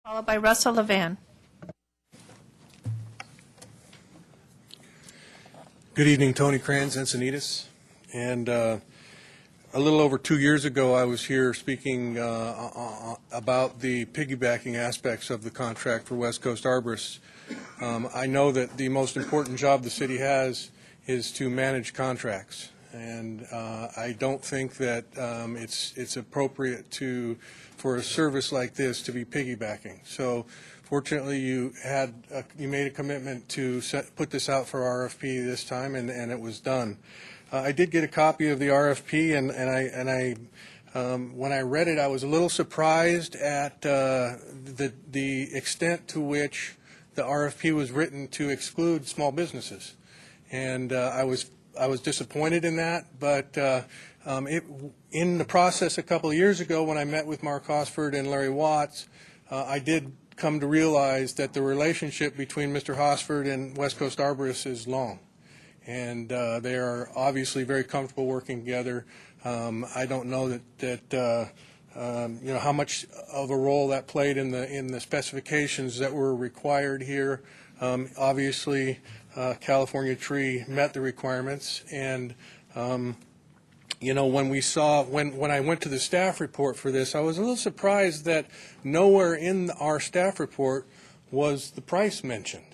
followed by Russell Levan. Good evening, Tony Kranz, Encinitas. And a little over 2 years ago, I was here speaking about the piggybacking aspects of the contract for West Coast Arborists. I know that the most important job the city has is to manage contracts. And I don't think that it's appropriate for a service like this to be piggybacking. So fortunately, you made a commitment to put this out for RFP this time, and it was done. I did get a copy of the RFP, and when I read it, I was a little surprised at the extent to which the RFP was written to exclude small businesses, and I was disappointed in that. But in the process a couple of years ago, when I met with Mark Hosford and Larry Watts, I did come to realize that the relationship between Mr. Hosford and West Coast Arborists is long, and they are obviously very comfortable working together. I don't know that how much of a role that played in the specifications that were required here. Obviously, California Tree met the requirements, and when I went to the staff report for this, I was a little surprised that nowhere in our staff report was the price mentioned.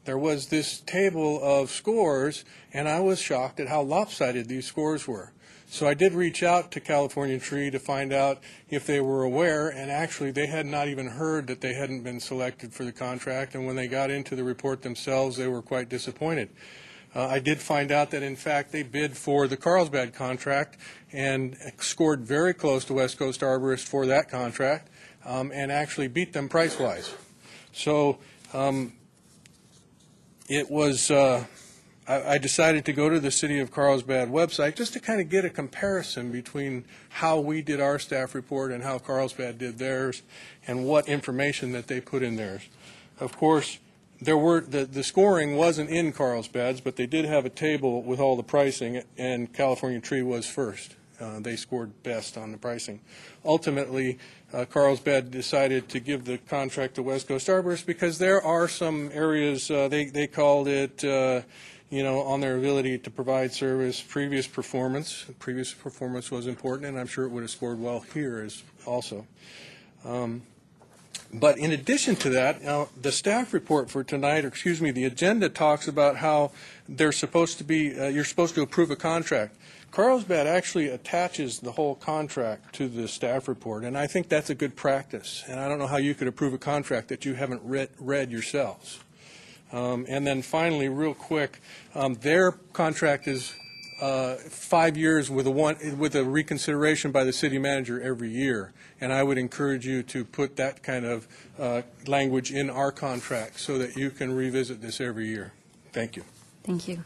There was this table of scores, and I was shocked at how lopsided these scores were. So I did reach out to California Tree to find out if they were aware, and actually they had not even heard that they hadn't been selected for the contract, and when they got into the report themselves, they were quite disappointed. I did find out that, in fact, they bid for the Carlsbad contract and scored very close to West Coast Arborist for that contract, and actually beat them price-wise. So it was I decided to go to the City of Carlsbad website just to kind of get a comparison between how we did our staff report and how Carlsbad did theirs, and what information that they put in theirs. Of course, the scoring wasn't in Carlsbad's, but they did have a table with all the pricing, and California Tree was first. They scored best on the pricing. Ultimately, Carlsbad decided to give the contract to West Coast Arborist because there are some areas, they called it, on their ability to provide service, previous performance. Previous performance was important, and I'm sure it would have scored well here also. But in addition to that, the staff report for tonight, or excuse me, the agenda talks about how they're supposed to be, you're supposed to approve a contract. Carlsbad actually attaches the whole contract to the staff report, and I think that's a good practice. And I don't know how you could approve a contract that you haven't read yourselves. And then finally, real quick, their contract is 5 years with a reconsideration by the city manager every year. And I would encourage you to put that kind of language in our contract so that you can revisit this every year. Thank you. Thank you.